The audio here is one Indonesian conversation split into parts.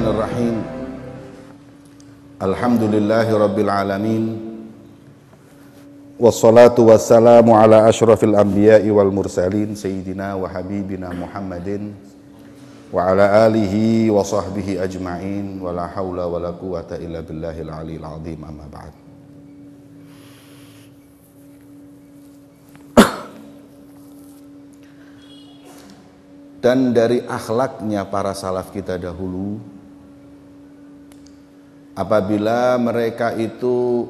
Bismillahirrahmanirrahim. Alhamdulillahi rabbil alamin. Wassalatu wassalamu ala asyrafil anbiya'i wal mursalin sayyidina wa habibina Muhammadin wa ala alihi wa sahbihi ajma'in wa la hawla wa la quwata illa billahil aliyil azim, amma ba'd. Dan dari akhlaknya para salaf kita dahulu, apabila mereka itu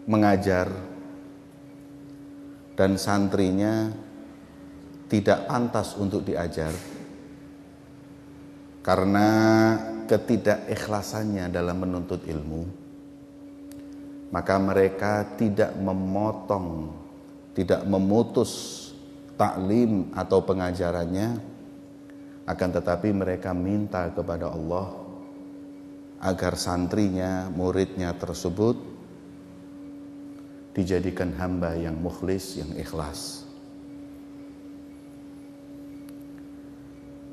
mengajar dan santrinya tidak pantas untuk diajar karena ketidakikhlasannya dalam menuntut ilmu, maka mereka tidak memotong, tidak memutus taklim atau pengajarannya, akan tetapi mereka minta kepada Allah agar santrinya, muridnya tersebut dijadikan hamba yang mukhlis, yang ikhlas.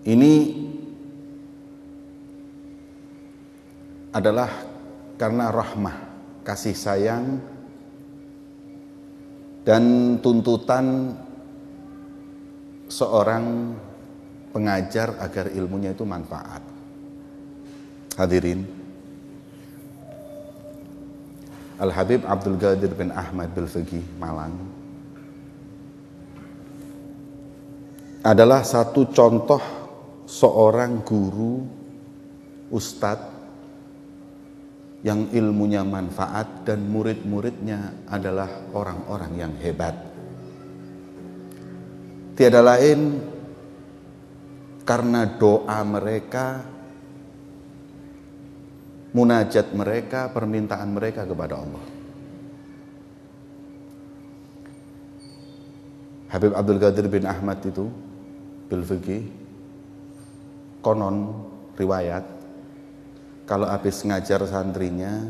Ini adalah karena rahmah, kasih sayang dan tuntutan seorang pengajar agar ilmunya itu manfaat. Hadirin, Al-Habib Abdul Qadir bin Ahmad Bil-Fiqih Malang adalah satu contoh seorang guru, ustadz yang ilmunya manfaat dan murid-muridnya adalah orang-orang yang hebat. Tiada lain karena doa mereka, munajat mereka, permintaan mereka kepada Allah. Habib Abdul Qadir bin Ahmad itu Bil-Fiqih, konon riwayat, kalau habis ngajar santrinya,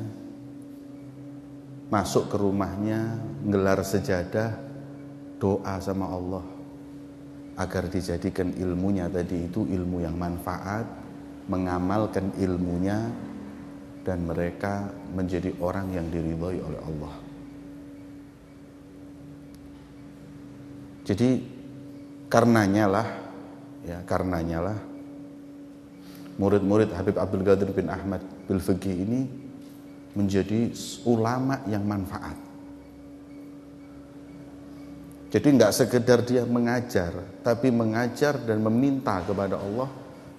masuk ke rumahnya, gelar sejadah, doa sama Allah agar dijadikan ilmunya tadi itu ilmu yang manfaat, mengamalkan ilmunya, dan mereka menjadi orang yang diridhoi oleh Allah. Jadi karenanya lah murid-murid Habib Abdul Qadir bin Ahmad Bil-Fiqih ini menjadi ulama yang manfaat. Jadi enggak sekedar dia mengajar, tapi mengajar dan meminta kepada Allah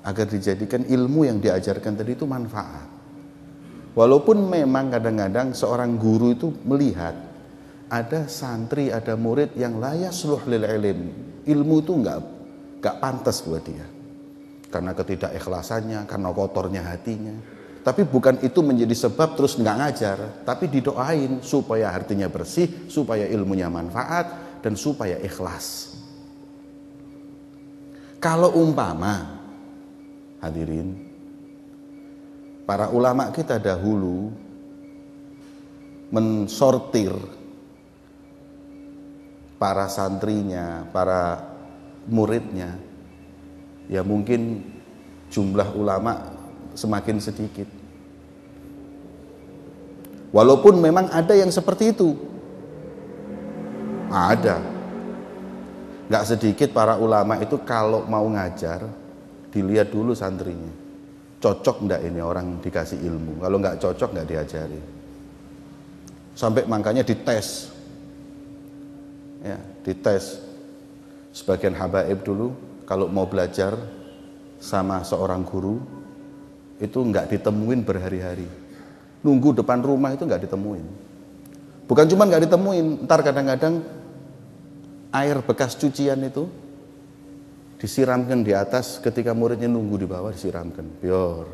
agar dijadikan ilmu yang diajarkan tadi itu manfaat. Walaupun memang kadang-kadang seorang guru itu melihat ada santri, ada murid yang la yasluh lil ilm, ilmu itu enggak pantas buat dia. Karena ketidakikhlasannya, karena kotornya hatinya. Tapi bukan itu menjadi sebab terus enggak ngajar, tapi didoain supaya hatinya bersih, supaya ilmunya manfaat, dan supaya ikhlas. Kalau umpama, hadirin, para ulama kita dahulu mensortir para santrinya, para muridnya, ya mungkin jumlah ulama semakin sedikit. Walaupun memang ada yang seperti itu, ada. Gak sedikit para ulama itu kalau mau ngajar, dilihat dulu santrinya, cocok enggak ini orang dikasih ilmu. Kalau enggak cocok enggak diajari. Sampai makanya dites. Ya, dites. Sebagian habaib dulu kalau mau belajar sama seorang guru itu enggak ditemuin berhari-hari. Nunggu depan rumah itu enggak ditemuin. Bukan cuma enggak ditemuin, ntar kadang-kadang air bekas cucian itu disiramkan di atas, ketika muridnya nunggu di bawah disiramkan, biar.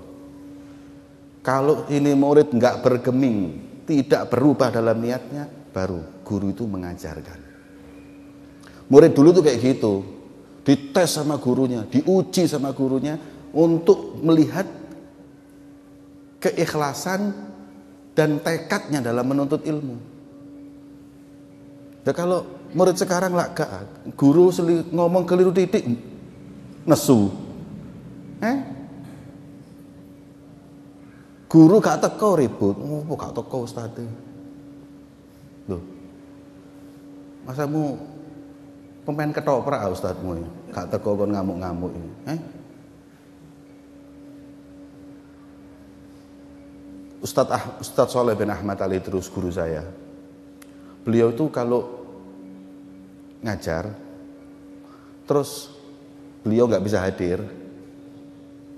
Kalau ini murid enggak bergeming, tidak berubah dalam niatnya, baru guru itu mengajarkan. Murid dulu tuh kayak gitu, dites sama gurunya, diuji sama gurunya untuk melihat keikhlasan dan tekadnya dalam menuntut ilmu. Ya kalau murid sekarang lah guru ngomong keliru titik nesu. Guru gak teko ribut, ngopo gak teko ustaz. Loh. Masamu pemain ketoprak ustazmu ya. Gak teko kon ngamuk-ngamuk ini. Ustadz Sholeh bin Ahmad Al-Idrus guru saya. Beliau itu kalau ngajar terus beliau nggak bisa hadir,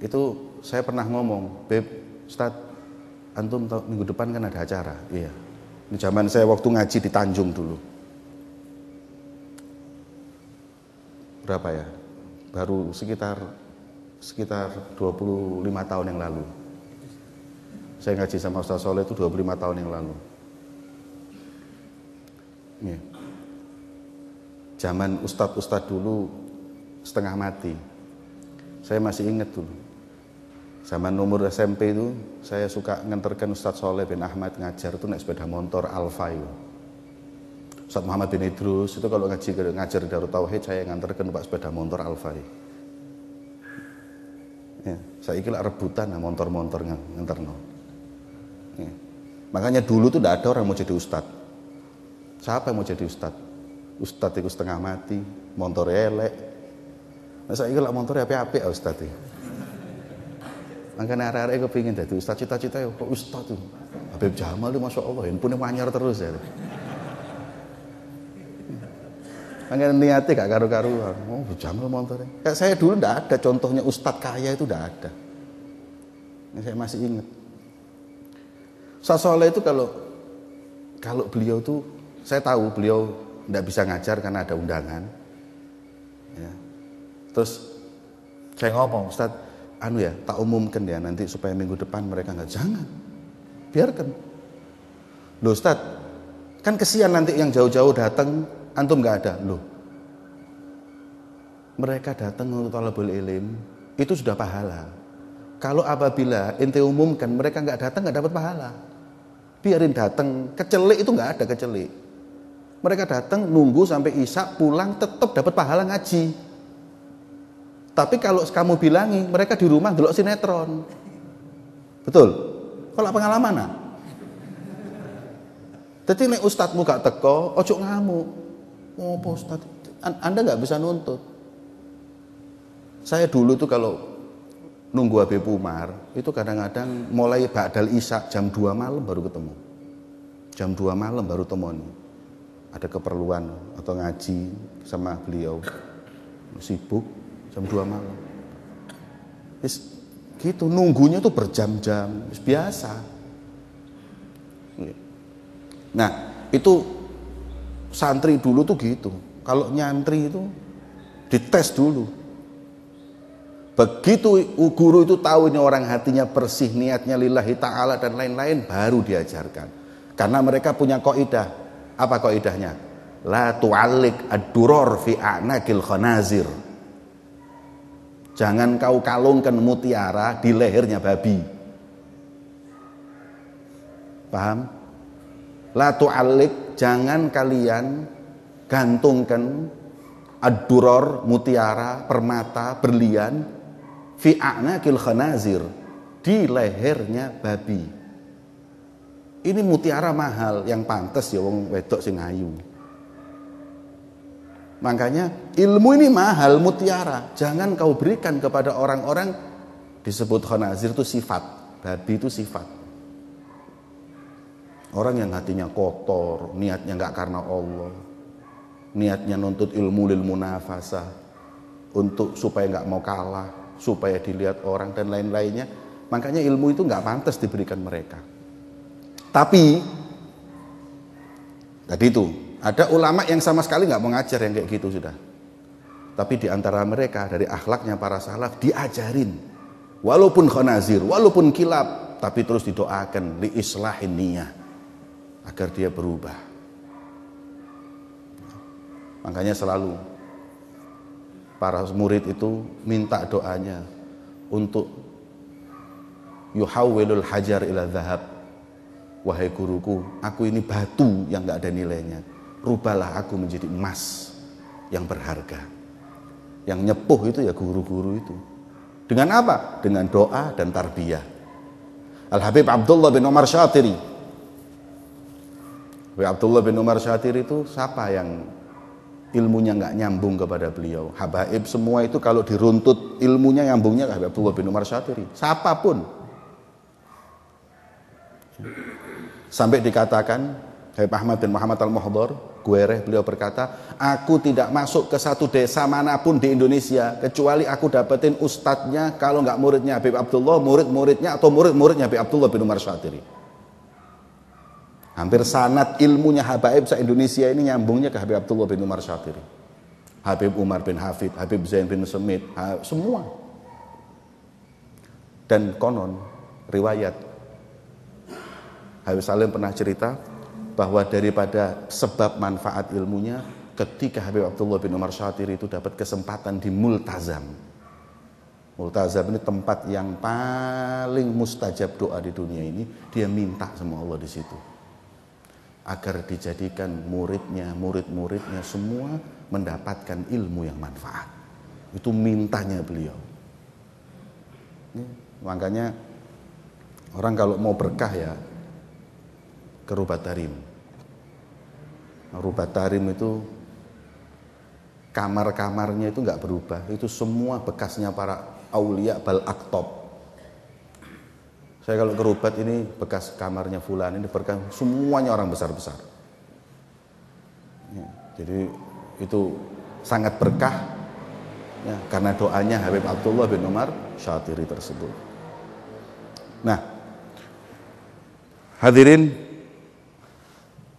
itu saya pernah ngomong, Beb, Ustadz, antum minggu depan kan ada acara. Iya. Ini zaman saya waktu ngaji di Tanjung dulu. Berapa ya? Baru sekitar 25 tahun yang lalu. Saya ngaji sama Ustadz Sholeh itu 25 tahun yang lalu. Iya. Zaman ustadz dulu setengah mati. Saya masih ingat dulu. Zaman umur SMP itu saya suka nganterkan Ustadz Sholeh bin Ahmad ngajar itu naik sepeda motor Alfa itu. Ustadz Muhammad bin Idrus itu kalau ngajar di Darut Tauhid saya nganterkan pak sepeda motor Alfa. Ya, saya kira rebutan motor-motor nganterno. Ya. Makanya dulu tuh tidak ada orang mau jadi ustadz. Siapa yang mau jadi ustadz? Ustadz itu setengah mati, motor elek. Nah, saya kira motor api-api ustadz. Makanya arek-arek aku pengen jadi ustadz, cita-cita ya kok ustadz tuh. Habib Jamal itu masya Allah, handphone manyar terus ya. Makanya niatnya gak karu-karuan. Oh, Jamal motornya. Kayak saya dulu tidak ada contohnya ustadz kaya itu tidak ada. Ini saya masih ingat. Ustadz Sholeh itu kalau beliau tuh, saya tahu beliau tidak bisa ngajar karena ada undangan. Ya. Terus saya ngomong, Ustadz, ya tak umumkan ya nanti supaya minggu depan mereka nggak, jangan, biarkan. Loh Ustadz, kan kesian nanti yang jauh-jauh datang, antum nggak ada. Loh, mereka datang untuk talabul ilm itu sudah pahala. Kalau apabila ente umumkan mereka nggak datang, nggak dapat pahala. Biarin datang, kecelik itu nggak ada kecelik. Mereka datang nunggu sampai isya pulang tetap dapat pahala ngaji. Tapi kalau kamu bilangi mereka di rumah delok sinetron, betul? Kalau pengalaman nah. Jadi nek ustadzmu gak teko, ojo ngamuk. Oh, Ustadz, Anda nggak bisa nuntut. Saya dulu tuh kalau nunggu Habib Umar itu kadang-kadang mulai ba'dal isya jam 2 malam baru ketemu. Jam 2 malam baru temoni. Ada keperluan atau ngaji sama beliau. Sibuk jam 2 malam. Gitu nunggunya tuh berjam-jam, biasa. Nah, itu santri dulu tuh gitu. Kalau nyantri itu dites dulu. Begitu guru itu tahu ini orang hatinya bersih, niatnya lillahi ta'ala dan lain-lain, baru diajarkan. Karena mereka punya kaidah. Apa kaidahnya? La tu'allik ad-duror fi a'naqil khanazir. Jangan kau kalungkan mutiara di lehernya babi. Paham? La tu'allik, jangan kalian gantungkan ad-duror, mutiara, permata, berlian fi a'naqil khanazir, di lehernya babi. Ini mutiara mahal yang pantas ya wong wedok sing ayu. Makanya ilmu ini mahal, mutiara. Jangan kau berikan kepada orang-orang, disebut khanazir itu sifat, babi itu sifat. Orang yang hatinya kotor, niatnya enggak karena Allah. Niatnya nuntut ilmu lil munafasah, untuk supaya enggak mau kalah, supaya dilihat orang dan lain-lainnya. Makanya ilmu itu enggak pantas diberikan mereka. Tapi tadi itu ada ulama yang sama sekali enggak mau ngajar yang kayak gitu sudah. Tapi di antara mereka dari akhlaknya para salaf diajarin, walaupun khanazir, walaupun kilab, tapi terus didoakan li islahin niyah, agar dia berubah. Makanya selalu para murid itu minta doanya untuk yuhawwilul hajar ila dhahab. Wahai guruku, aku ini batu yang gak ada nilainya, rubahlah aku menjadi emas yang berharga. Yang nyepuh itu ya guru-guru itu. Dengan apa? Dengan doa dan tarbiyah. Al-Habib Abdullah bin Umar Syatiri. Habib Abdullah bin Umar Syatiri itu siapa yang ilmunya nggak nyambung kepada beliau? Habaib semua itu kalau diruntut ilmunya nyambungnya ke Habib Abdullah bin Umar Syatiri. Siapapun. Sampai dikatakan Habib Ahmad bin Muhammad Al-Muhdhar, Guereh, beliau berkata, aku tidak masuk ke satu desa manapun di Indonesia kecuali aku dapetin ustadznya, kalau nggak muridnya Habib Abdullah, murid-muridnya atau murid-muridnya Habib Abdullah bin Umar Syatiri. Hampir sanad ilmunya habaib se-Indonesia ini nyambungnya ke Habib Abdullah bin Umar Syatiri. Habib Umar bin Hafid, Habib Zain bin Semit, semua. Dan konon riwayat Habib Salim pernah cerita bahwa daripada sebab manfaat ilmunya, ketika Habib Abdullah bin Umar Syatiri itu dapat kesempatan di Multazam. Multazam ini tempat yang paling mustajab doa di dunia ini, dia minta sama Allah di situ agar dijadikan muridnya, murid-muridnya semua mendapatkan ilmu yang manfaat. Itu mintanya beliau. Makanya orang kalau mau berkah ya ke Rubat Tarim. Rubat Tarim itu kamar-kamarnya itu nggak berubah, itu semua bekasnya para aulia bal aktob. Saya kalau ke Rubat ini bekas kamarnya fulan, ini berkah semuanya orang besar-besar. Ya, jadi itu sangat berkah ya, karena doanya Habib Abdullah bin Umar Syatiri tersebut. Nah, hadirin,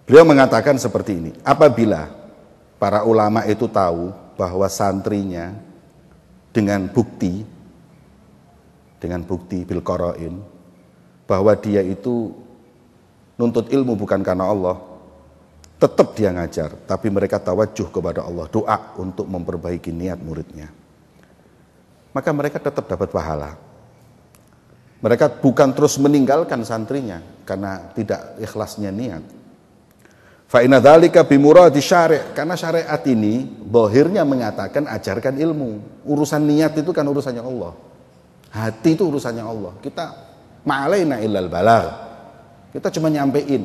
beliau mengatakan seperti ini, apabila para ulama itu tahu bahwa santrinya dengan bukti bil qara'in, bahwa dia itu nuntut ilmu bukan karena Allah, tetap dia ngajar, tapi mereka tawajuh kepada Allah, doa untuk memperbaiki niat muridnya, maka mereka tetap dapat pahala. Mereka bukan terus meninggalkan santrinya karena tidak ikhlasnya niat. Fa inna dzalika bi muradi syari', karena syariat ini zahirnya mengatakan ajarkan ilmu. Urusan niat itu kan urusannya Allah. Hati itu urusannya Allah. Kita ma'alaina illal balagh. Kita cuma nyampein.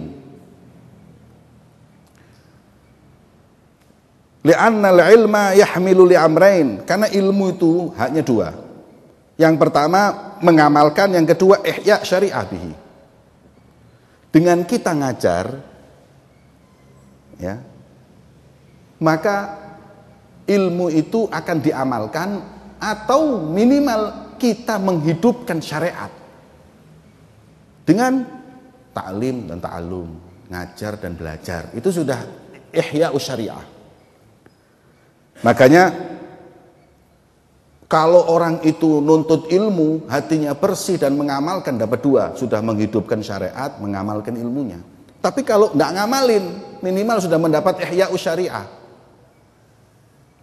Li'anna al-ilma yahmilu li'amrain, karena ilmu itu hanya dua. Yang pertama mengamalkan, yang kedua ihya syariah bihi. Dengan kita ngajar ya, maka ilmu itu akan diamalkan atau minimal kita menghidupkan syariat dengan ta'lim dan ta'allum, ngajar dan belajar. Itu sudah ihya syariah. Makanya kalau orang itu nuntut ilmu, hatinya bersih dan mengamalkan, dapat dua, sudah menghidupkan syariat, mengamalkan ilmunya. Tapi kalau nggak ngamalin, minimal sudah mendapat ihya syariah,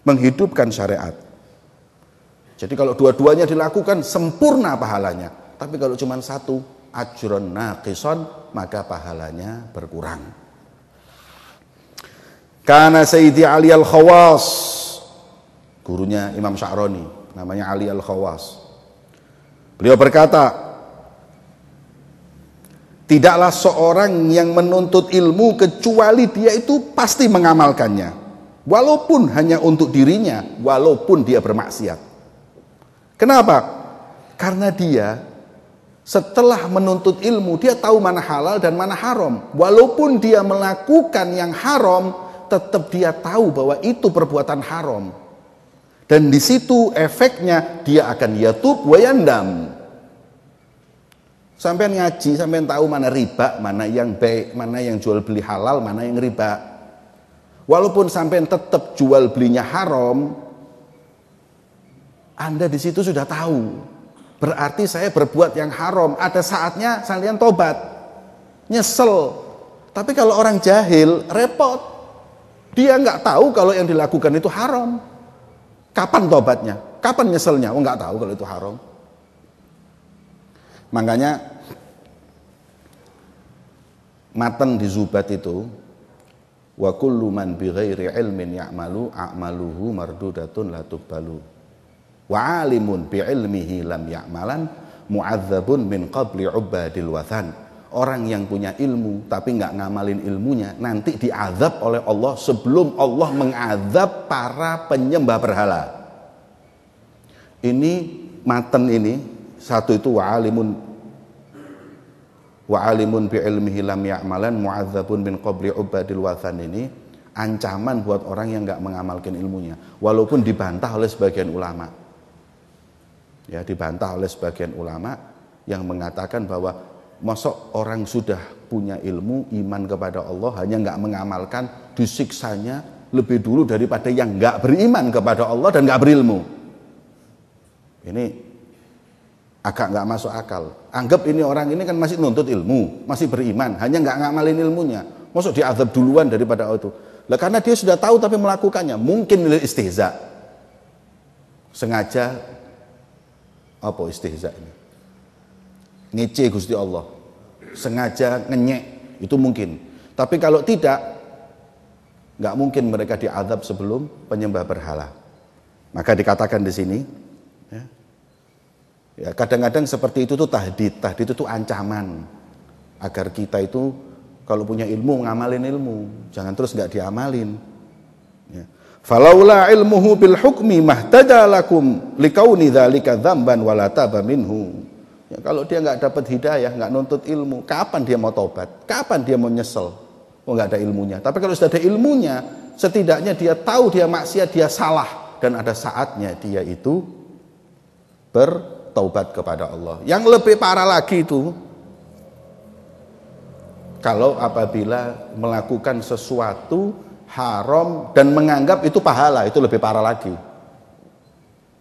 menghidupkan syariat. Jadi kalau dua-duanya dilakukan, sempurna pahalanya. Tapi kalau cuma satu, ajrun naqison, maka pahalanya berkurang. Kana Sayyidi Ali Al-Khawas, gurunya Imam Sya'rani, namanya Ali Al-Khawas. Beliau berkata, tidaklah seorang yang menuntut ilmu kecuali dia itu pasti mengamalkannya, walaupun hanya untuk dirinya, walaupun dia bermaksiat. Kenapa? Karena dia setelah menuntut ilmu, dia tahu mana halal dan mana haram. Walaupun dia melakukan yang haram, tetap dia tahu bahwa itu perbuatan haram. Dan di situ efeknya dia akan yatub wa yandam. Sampean ngaji, sampean tahu mana riba, mana yang baik, mana yang jual beli halal, mana yang riba. Walaupun sampean tetap jual belinya haram, Anda di situ sudah tahu. Berarti saya berbuat yang haram. Ada saatnya kalian tobat, nyesel. Tapi kalau orang jahil, repot. Dia nggak tahu kalau yang dilakukan itu haram. Kapan tobatnya? Kapan nyeselnya? Oh, nggak tahu kalau itu haram. Makanya matan di Zubat itu, wa kullu man bi ghairi ilmin ya'malu a'maluhu mardudatun la tuqbalu wa alimun bi ilmihi lam ya'malan mu'adzabun min qabli ubadil wathan. Orang yang punya ilmu tapi nggak ngamalin ilmunya nanti diazab oleh Allah sebelum Allah mengazab para penyembah berhala. Ini matan ini satu itu wa'alimun bi ilmihi lam ya'malan mu'adzabun min qabli ubadil wathan ini ancaman buat orang yang nggak mengamalkan ilmunya, walaupun dibantah oleh sebagian ulama. Ya, dibantah oleh sebagian ulama yang mengatakan bahwa masuk orang sudah punya ilmu iman kepada Allah hanya nggak mengamalkan disiksanya lebih dulu daripada yang nggak beriman kepada Allah dan nggak berilmu. Ini agak nggak masuk akal. Anggap ini orang ini kan masih nuntut ilmu, masih beriman, hanya nggak ngamalin ilmunya. Masuk diazab duluan daripada itu. Lah karena dia sudah tahu tapi melakukannya, mungkin lil istihza. Sengaja apa istihza ini? Ngece Gusti Allah. Sengaja ngenyek, itu mungkin. Tapi kalau tidak, nggak mungkin mereka diazab sebelum penyembah berhala. Maka dikatakan di sini, ya kadang-kadang seperti itu tuh tahdid itu tuh ancaman agar kita itu kalau punya ilmu ngamalin ilmu, jangan terus nggak diamalin. Ya. Falaula ilmuhu bil hukmi mahtada lakum likauni dzalika dzamban wala taba minhu. Ya, kalau dia nggak dapat hidayah, nggak nuntut ilmu, kapan dia mau tobat? Kapan dia mau nyesel? Oh, nggak ada ilmunya. Tapi kalau sudah ada ilmunya, setidaknya dia tahu dia maksiat, dia salah, dan ada saatnya dia itu bertaubat kepada Allah. Yang lebih parah lagi itu, kalau apabila melakukan sesuatu haram dan menganggap itu pahala, itu lebih parah lagi.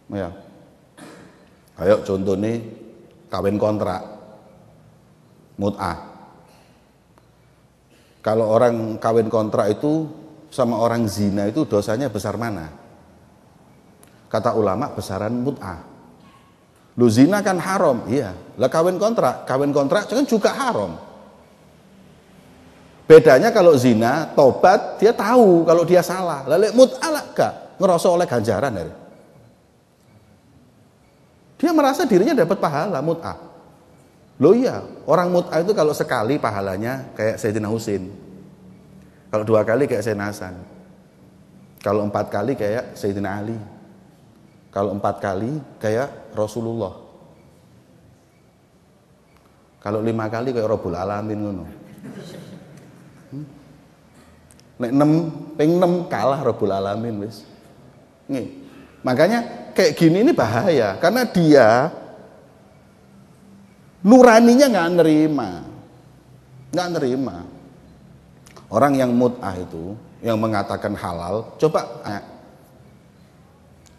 Ya. Ayo contohnya kawin kontrak, mut'ah. Kalau orang kawin kontrak itu sama orang zina itu dosanya besar mana? Kata ulama besaran mut'ah. Lu zina kan haram, iya. Lah kawin kontrak kan juga haram. Bedanya kalau zina, tobat, dia tahu kalau dia salah. Lalu mut'ah lah gak ngerasa oleh ganjaran dari. Dia merasa dirinya dapat pahala mut'ah. Loh iya, orang mut'ah itu kalau sekali pahalanya kayak Sayyidina Husin. Kalau 2 kali kayak Sayyidina Hasan. Kalau 4 kali kayak Sayyidina Ali. Kalau 4 kali kayak Rasulullah. Kalau 5 kali kayak Rabbul Alamin ngono. Nek 6 kalah Rabbul Alamin wis. Nggih. Makanya kayak gini ini bahaya karena dia nuraninya nggak nerima. Orang yang mut'ah itu yang mengatakan halal, coba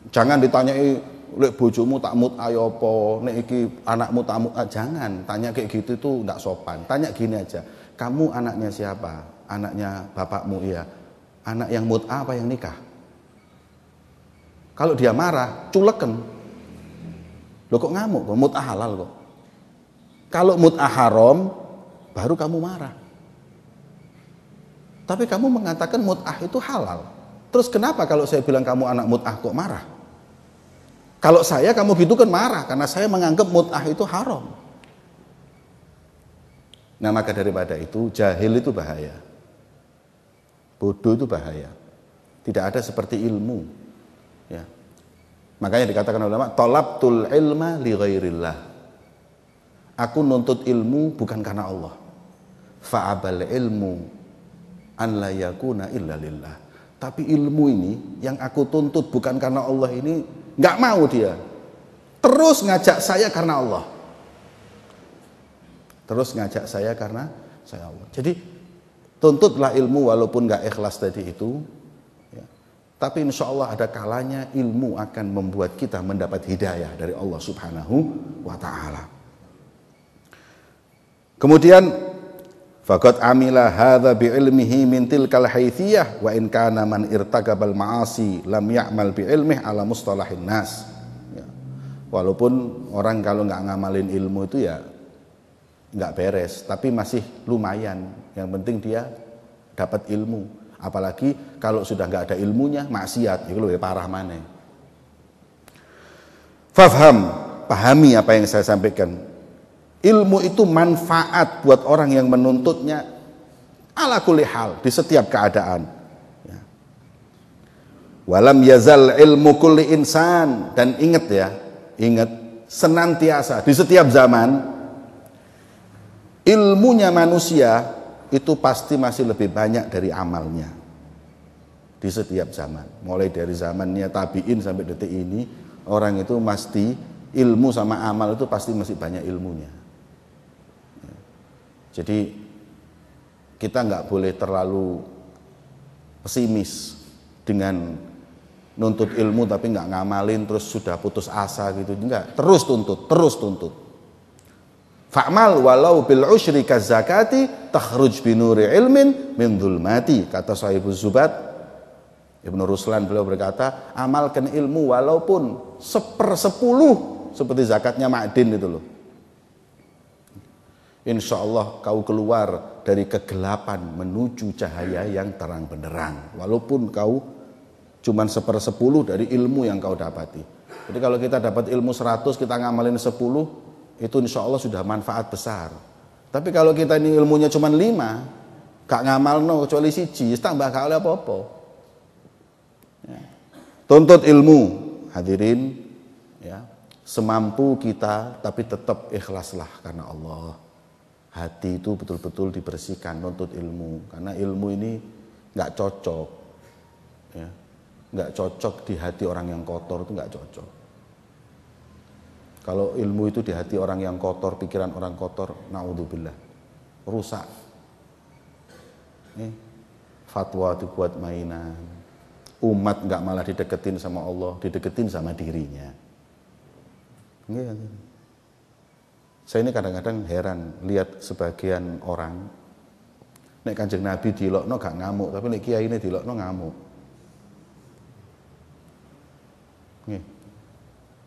jangan ditanyai lek bojomu tak mut'ah ya apa, nek iki anakmu tak mut'ah, jangan tanya kayak gitu itu nggak sopan. Tanya gini aja, kamu anaknya siapa? Anaknya bapakmu, iya. Anak yang mut'ah apa yang nikah? Kalau dia marah, culeken. Loh kok ngamuk? Mut'ah halal kok. Kalau mut'ah haram, baru kamu marah. Tapi kamu mengatakan mut'ah itu halal. Terus kenapa kalau saya bilang kamu anak mut'ah kok marah? Kalau saya kamu gitu kan marah, karena saya menganggap mut'ah itu haram. Nah maka daripada itu, jahil itu bahaya. Bodoh itu bahaya. Tidak ada seperti ilmu. Ya. Makanya dikatakan ulama, talabtul ilma li ghairillah. Aku nuntut ilmu bukan karena Allah. Fa'abal ilmu an la yakuna illa lillah. Tapi ilmu ini yang aku tuntut bukan karena Allah ini nggak mau dia. Terus ngajak saya karena Allah. Terus ngajak saya karena saya Allah. Jadi tuntutlah ilmu walaupun nggak ikhlas tadi itu. Tapi insya Allah ada kalanya ilmu akan membuat kita mendapat hidayah dari Allah Subhanahu wa ta'ala. Kemudian faqad amila hadza bi ilmihi min tilkal haitsiyah wa in kana man irtaqabal ma'asi lam ya'mal bi ilmihi ala mustalahin nas. Ya. Walaupun orang kalau nggak ngamalin ilmu itu ya nggak beres, tapi masih lumayan. Yang penting dia dapat ilmu. Apalagi kalau sudah nggak ada ilmunya, maksiat itu lebih parah mana. Fafham pahami apa yang saya sampaikan. Ilmu itu manfaat buat orang yang menuntutnya ala kulli hal, di setiap keadaan. Ya. Walam yazal ilmu kulli insan, dan ingat ya, ingat senantiasa di setiap zaman ilmunya manusia itu pasti masih lebih banyak dari amalnya. Di setiap zaman, mulai dari zamannya tabi'in sampai detik ini, orang itu pasti ilmu sama amal itu pasti masih banyak ilmunya. Jadi kita nggak boleh terlalu pesimis dengan nuntut ilmu tapi nggak ngamalin terus sudah putus asa gitu. Enggak, terus tuntut, terus tuntut. Fa'mal walau bil usyri kazakati takhruj binuri ilmin min dhulmati, kata Sahibuz Zubat Ibnu Ruslan. Beliau berkata, amalkan ilmu walaupun 1/10 seperti zakatnya ma'din itu loh. Insya Allah kau keluar dari kegelapan menuju cahaya yang terang benderang. Walaupun kau cuman 1/10 dari ilmu yang kau dapati. Jadi kalau kita dapat ilmu 100, kita ngamalin 10, itu insya Allah sudah manfaat besar. Tapi kalau kita ini ilmunya cuman 5, gak ngamalno kecuali siji, tambah gak oleh apa-apa. Ya. Tuntut ilmu, hadirin, ya, semampu kita, tapi tetap ikhlaslah karena Allah. Hati itu betul-betul dibersihkan, nuntut ilmu, karena ilmu ini nggak cocok, ya, nggak cocok di hati orang yang kotor, itu nggak cocok. Kalau ilmu itu di hati orang yang kotor, pikiran orang kotor, naudzubillah, rusak. Fatwa dibuat mainan. Umat nggak malah dideketin sama Allah, dideketin sama dirinya. Saya ini kadang-kadang heran lihat sebagian orang, nek Kanjeng Nabi dilokno gak ngamuk, tapi nek kiai ini dilokno ngamuk.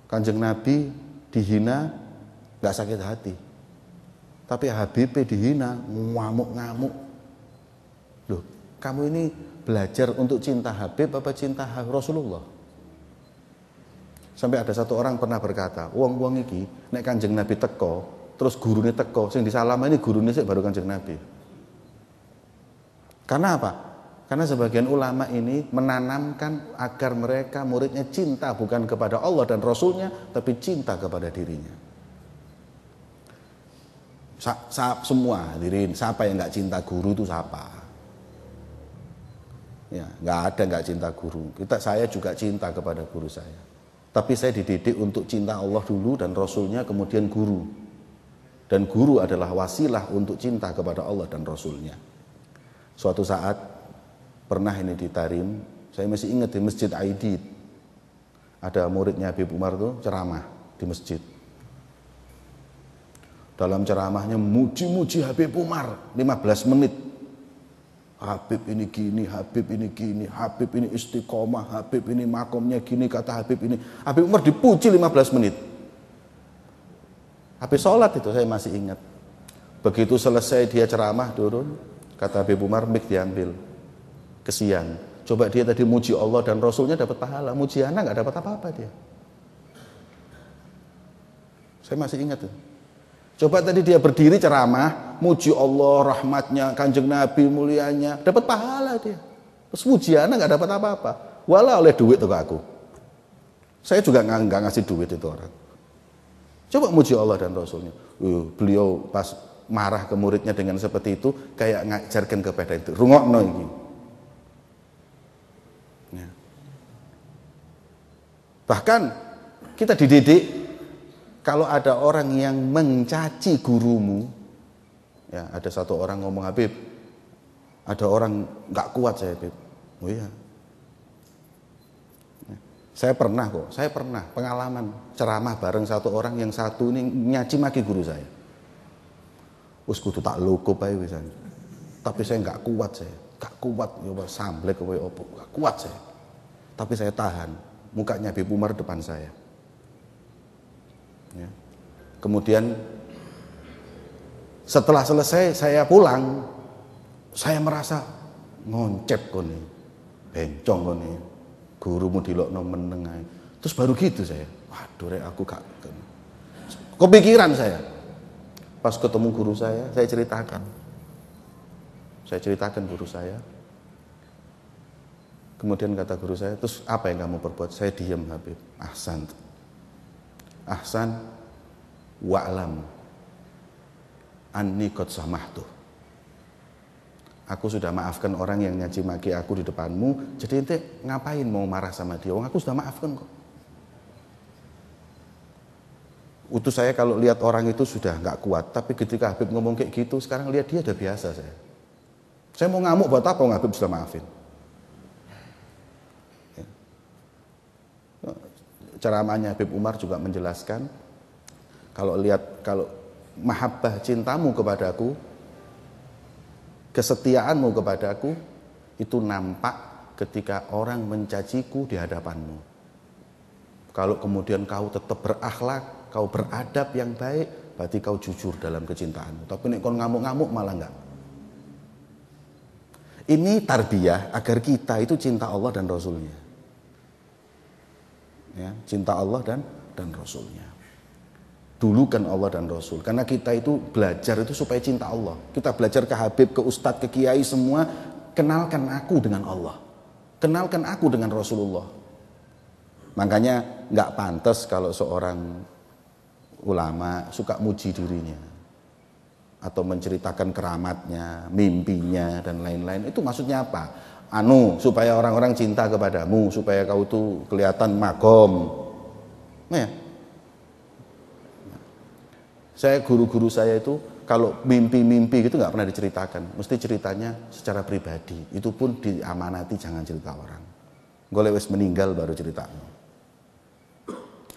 Kanjeng Nabi dihina gak sakit hati, tapi Habib dihina ngamuk-ngamuk. Loh, kamu ini belajar untuk cinta Habib apa cinta Rasulullah? Sampai ada satu orang pernah berkata, wong-wong iki nek Kanjeng Nabi teko, terus gurune teko, sing disalama ini gurune sik baru Kanjeng Nabi. Karena apa? Karena sebagian ulama ini menanamkan agar mereka muridnya cinta bukan kepada Allah dan Rasulnya, tapi cinta kepada dirinya. Semua hadirin, siapa yang nggak cinta guru itu siapa? Ya, nggak ada nggak cinta guru. Saya juga cinta kepada guru saya. Tapi saya dididik untuk cinta Allah dulu dan Rasulnya, kemudian guru. Dan guru adalah wasilah untuk cinta kepada Allah dan Rasulnya. Suatu saat pernah ini di Tarim, saya masih ingat di Masjid Aidid, ada muridnya Habib Umar tuh ceramah di masjid. Dalam ceramahnya muji-muji Habib Umar 15 menit. Habib ini gini, Habib ini gini, Habib ini istiqomah, Habib ini makomnya gini, kata Habib ini. Habib Umar dipuji 15 menit. Habis sholat itu saya masih ingat. Begitu selesai dia ceramah turun, kata Habib Umar, mik diambil. Kesian. Coba dia tadi muji Allah dan Rasulnya dapat pahala, muji anak gak dapat apa-apa dia. Saya masih ingat tuh. Coba tadi dia berdiri ceramah, muji Allah, rahmatnya, Kanjeng Nabi mulianya, dapat pahala dia. Terus mujiannya nggak dapat apa-apa, walau oleh duit tuh ke aku. Saya juga nggak ngasih duit itu orang. Coba muji Allah dan Rasulnya. Beliau pas marah ke muridnya dengan seperti itu, kayak ngajarkan kepada itu. Rungokno ini. Ya. Bahkan kita dididik. Kalau ada orang yang mencaci gurumu, ya ada satu orang ngomong, Habib, ada orang nggak kuat saya, Habib. Oh iya. Saya pernah pengalaman ceramah bareng satu orang, yang satu ini nyaci maki guru saya. Wes kudu tak loko bae wisan. Tapi saya nggak kuat, nggak kuat, coba samblek kowe opo, nggak kuat saya. Tapi saya tahan. Mukanya Habib Umar depan saya. Ya. Kemudian setelah selesai saya pulang, saya merasa ngoncep kone, bencong kone, gurumu dilokno meneng ae. Terus baru gitu saya, waduh rek aku gak Kepikiran saya. Pas ketemu guru saya ceritakan. Saya ceritakan guru saya. Kemudian kata guru saya, terus apa yang kamu perbuat? Saya diam Habib. Ahsan wa'lam anni qad samahtu. Aku sudah maafkan orang yang nyaci maki aku di depanmu. Jadi ente ngapain mau marah sama dia? Aku sudah maafkan kok. Utus saya kalau lihat orang itu sudah nggak kuat. Tapi ketika Habib ngomong kayak gitu, sekarang lihat dia udah biasa saya. Saya mau ngamuk buat apa? Habib sudah maafin. Ceramahnya Habib Umar juga menjelaskan kalau mahabbah cintamu kepadaku, kesetiaanmu kepadaku itu nampak ketika orang mencaciku di hadapanmu. Kalau kemudian kau tetap berakhlak, kau beradab yang baik, berarti kau jujur dalam kecintaanmu. Tapi nek kon ngamuk-ngamuk malah enggak. Ini tarbiyah agar kita itu cinta Allah dan Rasulnya. Ya, cinta Allah dan Rasulnya. Dulukan Allah dan Rasul. Karena kita itu belajar itu supaya cinta Allah. Kita belajar ke Habib, ke Ustadz, ke Kiai semua. Kenalkan aku dengan Allah. Kenalkan aku dengan Rasulullah. Makanya nggak pantas kalau seorang ulama suka muji dirinya. Atau menceritakan keramatnya, mimpinya, dan lain-lain. Itu maksudnya apa? Supaya orang-orang cinta kepadamu, supaya kau tuh kelihatan magom. Nah, ya. Saya guru-guru saya itu kalau mimpi-mimpi gitu nggak pernah diceritakan, mesti ceritanya secara pribadi. Itu pun diamanati, jangan cerita orang. Golek wis meninggal baru ceritanya.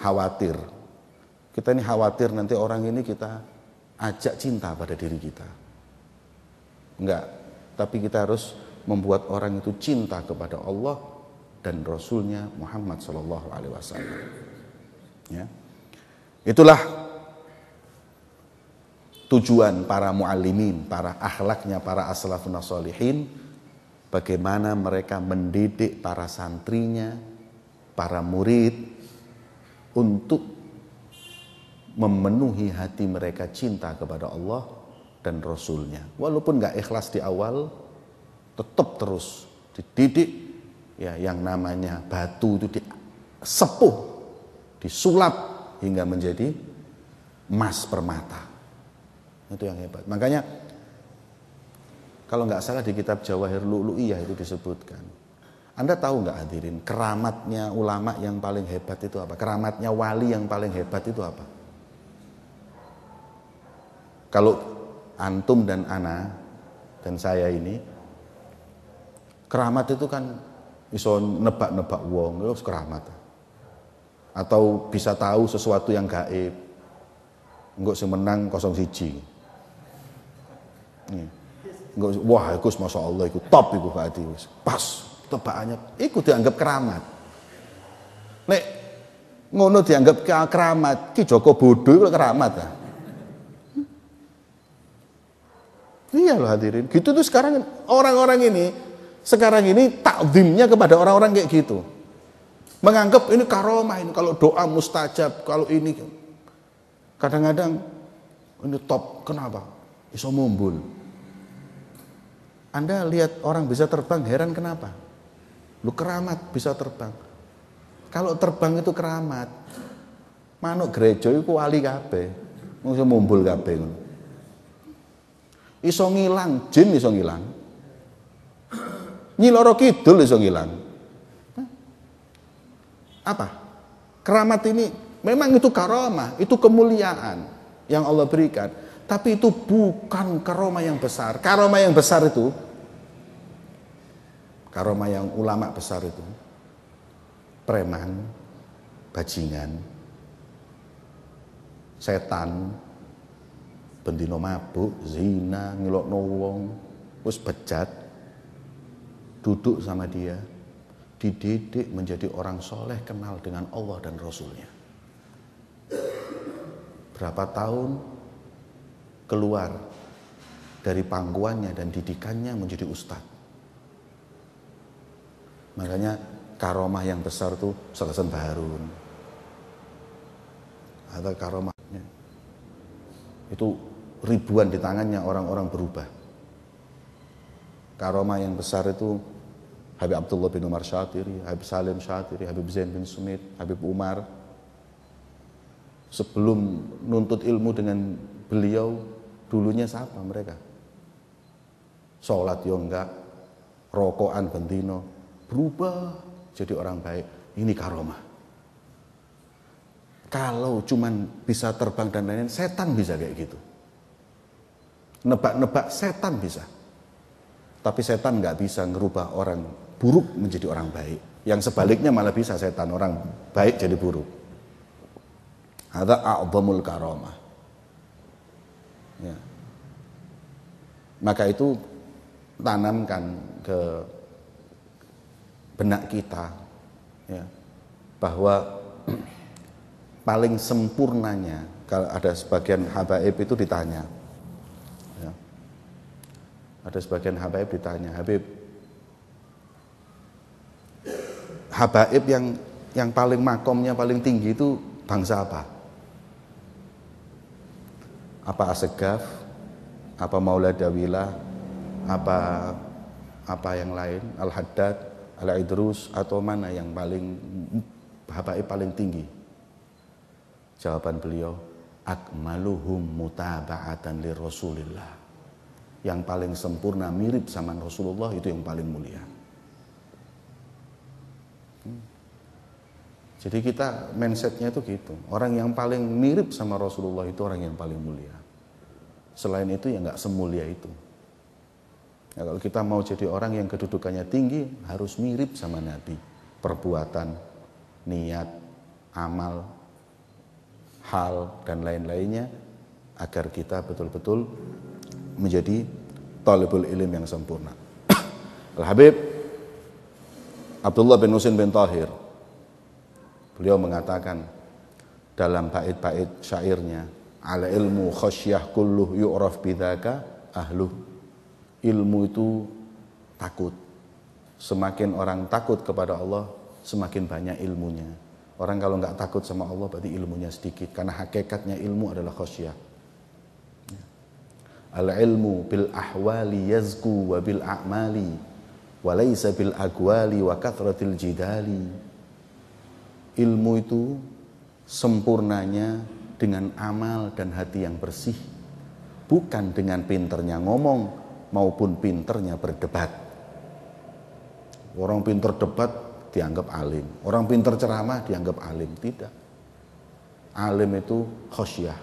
Khawatir. Kita ini khawatir nanti orang ini kita ajak cinta pada diri kita. Enggak, tapi kita harus membuat orang itu cinta kepada Allah dan Rasulnya Muhammad Sallallahu Alaihi Wasallam. Ya, itulah tujuan para muallimin, para akhlaknya para as-salafun shalihin, bagaimana mereka mendidik para santrinya, para murid untuk memenuhi hati mereka cinta kepada Allah dan Rasulnya. Walaupun gak ikhlas di awal, tetap terus dididik. Ya, yang namanya batu itu disepuh, disulap hingga menjadi emas permata. Itu yang hebat. Makanya kalau nggak salah di kitab Jawahir Lu'lu'iyah itu disebutkan. Anda tahu nggak hadirin, keramatnya ulama yang paling hebat itu apa? Keramatnya wali yang paling hebat itu apa? Kalau antum dan ana dan saya ini, keramat itu kan iso nebak-nebak wong, itu keramat. Atau bisa tahu sesuatu yang gaib. Enggak semenang 01. Enggak, wah itu masya Allah itu top itu berarti pas tebakannya itu dianggap keramat. Nek ngono dianggap keramat, Ki Joko bodoh itu keramat ya. Iya loh hadirin, gitu tuh sekarang orang-orang ini sekarang ini takzimnya kepada orang-orang kayak gitu. Menganggap ini karomah, ini kalau doa mustajab, kalau ini kadang-kadang ini top. Kenapa? Iso mumbul. Anda lihat orang bisa terbang, heran kenapa? Lu keramat bisa terbang. Kalau terbang itu keramat, manuk gereja itu wali kabeh. Iso mumbul kabeh. Iso ngilang, jin iso ngilang. Nyi Loro Kidul iso ngilang. Apa? Keramat ini memang itu karamah, itu kemuliaan yang Allah berikan. Tapi itu bukan karomah yang besar. Karomah yang besar itu, karomah yang ulama besar itu, preman, bajingan, setan, bendino mabuk, zina, ngilokno wong, wis bejat, duduk sama dia, dididik menjadi orang soleh, kenal dengan Allah dan Rasulnya. Berapa tahun keluar dari pangkuannya dan didikannya menjadi ustadz. Makanya karomah yang besar tuh Salasan Baharun atau karomahnya Itu ribuan di tangannya orang-orang berubah. Karomah yang besar itu Habib Abdullah bin Umar Syatiri, Habib Salim Syatiri, Habib Zain bin Sumit, Habib Umar. Sebelum nuntut ilmu dengan beliau, dulunya siapa mereka? Sholat yo enggak, rokokan bendino, berubah jadi orang baik. Ini karomah. Kalau cuman bisa terbang dan lain-lain, setan bisa kayak gitu. Nebak-nebak setan bisa. Tapi setan nggak bisa ngerubah orang buruk menjadi orang baik. Yang sebaliknya malah bisa setan orang baik jadi buruk. Hadza a'dhamul karamah. Ya. Maka itu tanamkan ke benak kita, ya, bahwa paling sempurnanya, kalau ada sebagian habaib itu ditanya, ya, ada sebagian habaib ditanya, Habib, habaib yang paling makomnya paling tinggi itu bangsa apa? Apa Asegaf, apa Mauladawilah, apa yang lain, Al-Haddad, Al-Idrus, atau mana yang paling habaib paling tinggi? Jawaban beliau, akmaluhum mutaba'atan li Rasulillah. Yang paling sempurna mirip sama Rasulullah itu yang paling mulia. Jadi kita mindsetnya itu gitu. Orang yang paling mirip sama Rasulullah itu orang yang paling mulia. Selain itu ya nggak semulia itu. Ya, kalau kita mau jadi orang yang kedudukannya tinggi, harus mirip sama Nabi. Perbuatan, niat, amal, hal, dan lain-lainnya, agar kita betul-betul menjadi talibul ilm yang sempurna. Al-Habib Abdullah bin Husain bin Tahir, beliau mengatakan dalam bait-bait syairnya, ala ilmu khasyah kulluh yu'raf bidzaka ahluh. Ilmu itu takut. Semakin orang takut kepada Allah, semakin banyak ilmunya. Orang kalau nggak takut sama Allah berarti ilmunya sedikit, karena hakikatnya ilmu adalah khasyah. Al ilmu bil ahwali yazku wa bil a'mali wa laysa bil aqwali wa kathratil jidali. Ilmu itu sempurnanya dengan amal dan hati yang bersih, bukan dengan pinternya ngomong maupun pinternya berdebat. Orang pinter debat dianggap alim, orang pinter ceramah dianggap alim. Tidak. Alim itu khasyah,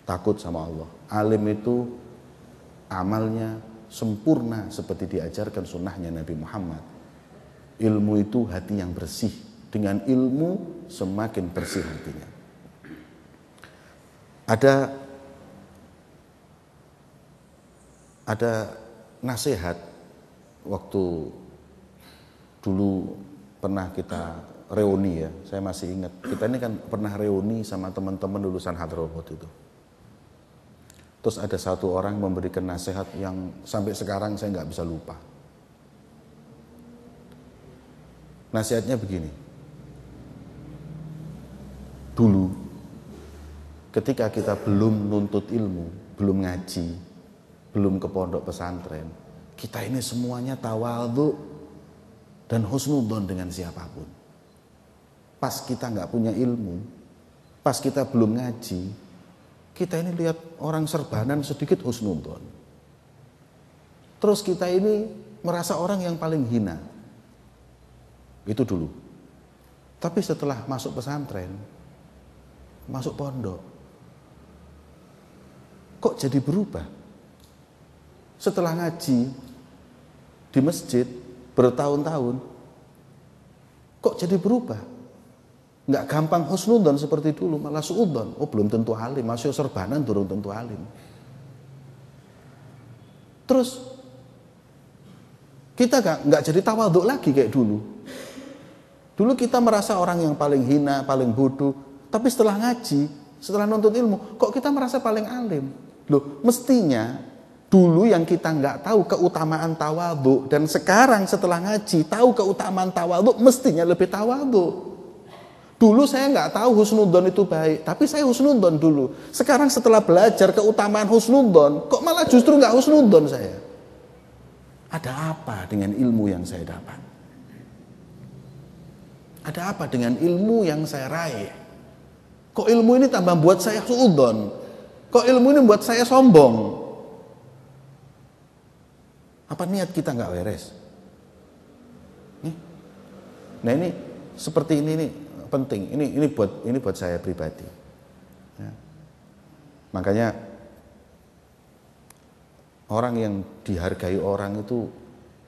takut sama Allah. Alim itu amalnya sempurna seperti diajarkan sunnahnya Nabi Muhammad. Ilmu itu hati yang bersih. Dengan ilmu semakin bersih hatinya. Ada nasihat waktu dulu pernah kita reuni, ya, saya masih ingat. Kita ini kan pernah reuni sama teman-teman lulusan Hadramaut itu. Terus ada satu orang memberikan nasihat yang sampai sekarang saya nggak bisa lupa. Nasihatnya begini. Dulu ketika kita belum nuntut ilmu, belum ngaji, belum ke pondok pesantren, kita ini semuanya tawadhu dan husnudzon dengan siapapun. Pas kita nggak punya ilmu, pas kita belum ngaji, kita ini lihat orang serbanan sedikit husnudzon. Terus kita ini merasa orang yang paling hina. Itu dulu. Tapi setelah masuk pesantren, masuk pondok, kok jadi berubah? Setelah ngaji di masjid bertahun-tahun, kok jadi berubah? Nggak gampang husnudzon seperti dulu, malah suudzon. Oh, belum tentu alim, masih serbanan durung tentu alim. Terus kita nggak jadi tawadhu lagi kayak dulu. Dulu kita merasa orang yang paling hina, paling bodoh. Tapi setelah ngaji, setelah nuntut ilmu, kok kita merasa paling alim? Loh, mestinya dulu yang kita nggak tahu keutamaan tawadhu, dan sekarang setelah ngaji tahu keutamaan tawadhu, mestinya lebih tawadhu. Dulu saya nggak tahu husnudzon itu baik, tapi saya husnudzon dulu. Sekarang setelah belajar keutamaan husnudzon, kok malah justru nggak husnudzon saya. Ada apa dengan ilmu yang saya dapat? Ada apa dengan ilmu yang saya raih? Kok ilmu ini tambah buat saya suudzon? Kok ilmu ini buat saya sombong? Apa niat kita nggak beres? Nah ini seperti ini nih penting. Ini buat saya pribadi. Ya. Makanya orang yang dihargai orang itu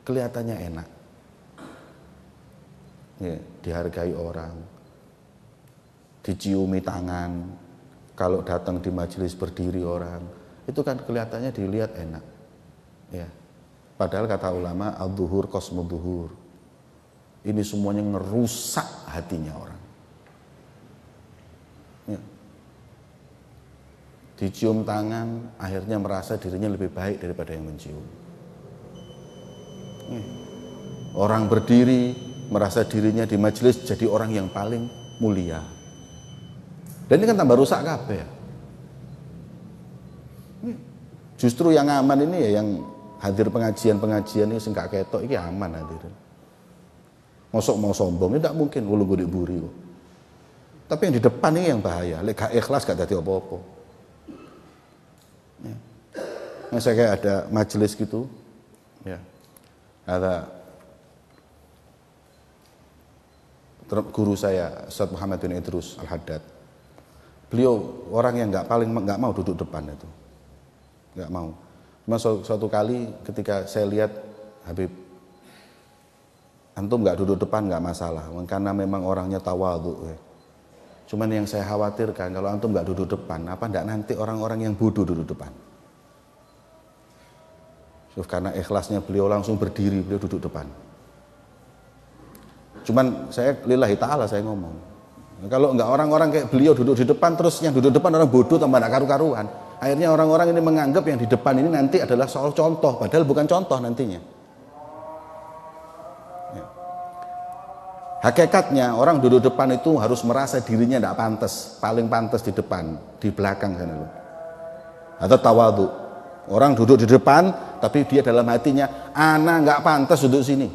kelihatannya enak. Ya, dihargai orang, diciumi tangan, kalau datang di majelis berdiri orang, itu kan kelihatannya dilihat enak. Ya. Padahal kata ulama, ad-duhur qasmud-duhur. Ini semuanya ngerusak hatinya orang. Ya. Dicium tangan, akhirnya merasa dirinya lebih baik daripada yang mencium. Ya. Orang berdiri, merasa dirinya di majelis jadi orang yang paling mulia. Dan ini kan tambah rusak kabeh ya. Justru yang aman ini ya yang hadir pengajian ini sing gak ketok iki aman hadir. Mosok mau sombong ini tidak mungkin wulu gede buri. Tapi yang di depan ini yang bahaya. Lek gak ikhlas gak dadi apa-apa. Ya. Nah, saya kayak ada majelis gitu. Ya. Ada guru saya Ustaz Muhammad bin Idrus Al-Haddad. Beliau orang yang nggak mau duduk depan itu, nggak mau. Cuma suatu kali ketika saya lihat Habib, antum nggak duduk depan nggak masalah, karena memang orangnya tawadhu. Cuman yang saya khawatirkan kalau antum nggak duduk depan, apa nggak nanti orang-orang yang bodoh duduk depan? Karena ikhlasnya beliau langsung berdiri, beliau duduk depan. Cuman saya lillahi ta'ala saya ngomong. Kalau enggak orang-orang kayak beliau duduk di depan, terus yang duduk depan orang bodoh tambah enggak karu-karuan. Akhirnya orang-orang ini menganggap yang di depan ini nanti adalah soal contoh, padahal bukan contoh nantinya. Ya. Hakikatnya orang duduk depan itu harus merasa dirinya enggak pantas, paling pantas di depan, di belakang sana loh. Atau tawadhu. Orang duduk di depan, tapi dia dalam hatinya, ana enggak pantas duduk sini.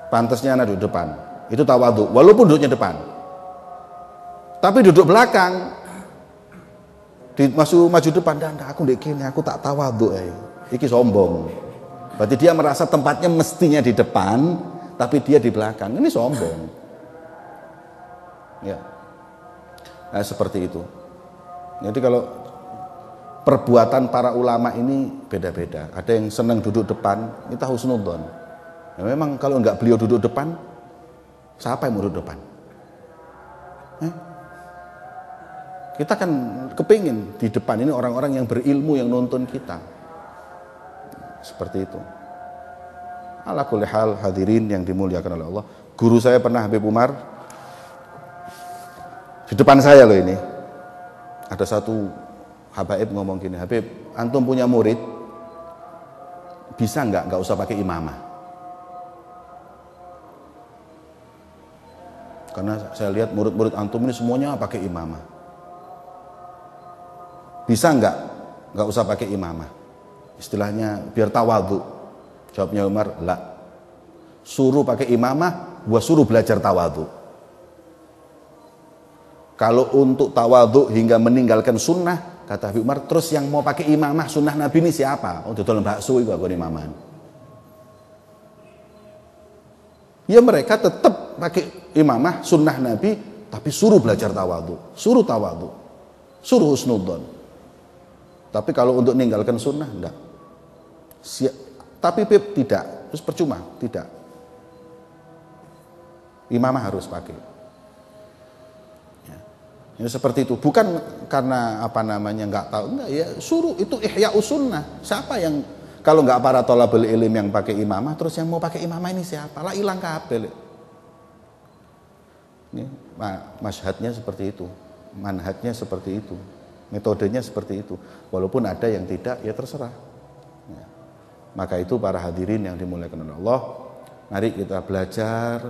Pantasnya ana duduk depan. Itu tawadhu, walaupun duduknya depan. Tapi duduk belakang, maju depan, dan aku ndek kene, aku tak tawadhu iki sombong. Berarti dia merasa tempatnya mestinya di depan, tapi dia di belakang. Ini sombong. Ya. Nah, seperti itu. Jadi kalau perbuatan para ulama ini beda-beda. Ada yang senang duduk depan, kita husnudzon. Ya, memang kalau enggak beliau duduk depan, siapa yang mau duduk depan? Kita kan kepingin di depan ini orang-orang yang berilmu yang nonton kita. Seperti itu. Ala kulli hal hadirin yang dimuliakan oleh Allah. Guru saya pernah Habib Umar. Di depan saya loh ini. Ada satu habaib ngomong gini, Habib, antum punya murid, bisa nggak usah pakai imamah? Karena saya lihat murid-murid antum ini semuanya pakai imamah. Bisa nggak usah pakai imamah? Istilahnya biar tawadhu. Jawabnya Umar, la. Suruh pakai imamah, gua suruh belajar tawadhu. Kalau untuk tawadhu hingga meninggalkan sunnah, kata Habib Umar, terus yang mau pakai imamah sunnah Nabi ini siapa? Oh, dodol bakso itu aku imaman. Ya mereka tetap pakai imamah sunnah Nabi, tapi suruh belajar tawadhu, suruh husnudzon. Tapi kalau untuk meninggalkan sunnah enggak. Tapi tidak, terus percuma, tidak. Imamah harus pakai. Ya, seperti itu. Bukan karena enggak tahu, enggak ya suruh, itu ihya sunnah. Siapa yang kalau enggak para thalabul ilm yang pakai imamah, terus yang mau pakai imamah ini siapa? Lah hilang kabeh. Ya, masyhadnya seperti itu, manhajnya seperti itu, metodenya seperti itu. Walaupun ada yang tidak, ya terserah. Ya. Maka itu para hadirin yang dimuliakan oleh Allah, mari kita belajar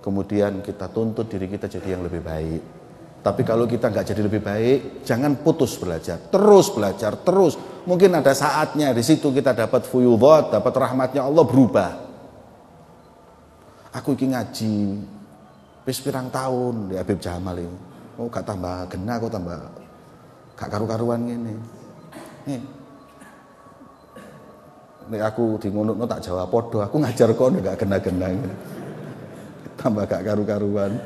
kemudian kita tuntut diri kita jadi yang lebih baik. Tapi kalau kita nggak jadi lebih baik, jangan putus belajar, terus. Mungkin ada saatnya di situ kita dapat fuyudhat, dapat rahmatnya Allah, berubah. Aku iki ngaji wis pirang tahun di Habib Jamal ini. Oh gak tambah gena, kok tambah gak karu-karuan ngene. Nek aku di ngunukno tak jawab podo, aku ngajar kono gak gena-gena. Tambah gak karu-karuan.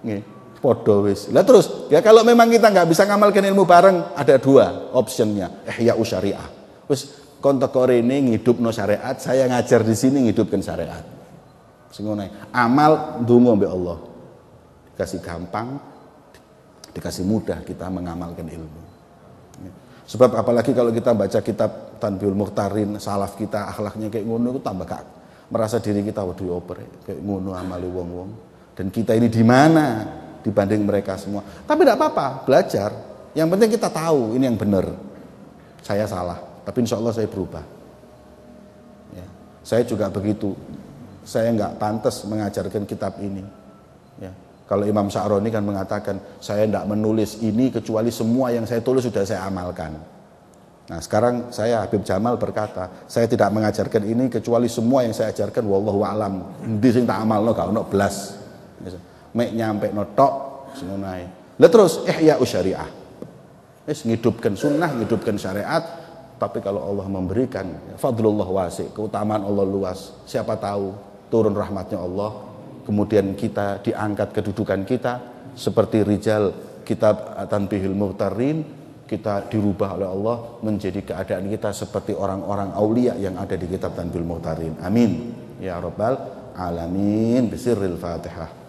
Nggih, podo wis. Lah terus, ya kalau memang kita nggak bisa ngamalkan ilmu bareng, ada dua optionnya. Ihya syariah. Wis kon teko rene ngidupno syariat, saya ngajar di sini ngidupkan syariat. Sing ngono amal ndonga mbek Allah. Dikasih gampang, dikasih mudah kita mengamalkan ilmu. Sebab apalagi kalau kita baca kitab Tanbihul Mukhtarin, salaf kita akhlaknya kayak ngono, itu tambah gak merasa diri kita waduh oper kayak ngono amali wong-wong. Dan kita ini di mana dibanding mereka semua. Tapi tidak apa-apa, belajar. Yang penting kita tahu ini yang benar. Saya salah, tapi insya Allah saya berubah. Ya. Saya juga begitu. Saya nggak pantas mengajarkan kitab ini. Ya. Kalau Imam Sya'roni kan mengatakan, saya tidak menulis ini kecuali semua yang saya tulis sudah saya amalkan. Nah sekarang saya Habib Jamal berkata, saya tidak mengajarkan ini kecuali semua yang saya ajarkan wallahu a'lam. Di sing tak amalno gak ono blas. Mek nyampe notok sing ngono ae. Lah terus ihya syariah. Wis ngidupkan sunnah, ngidupkan syariat. Tapi kalau Allah memberikan fadlullah wasi, keutamaan Allah luas. Siapa tahu turun rahmatnya Allah, kemudian kita diangkat kedudukan kita seperti rijal kitab Tanbihul Mukhtarin, kita dirubah oleh Allah menjadi keadaan kita seperti orang-orang aulia yang ada di kitab Tanbihul Mukhtarin. Amin ya rabbal alamin. Bisirril Fatihah.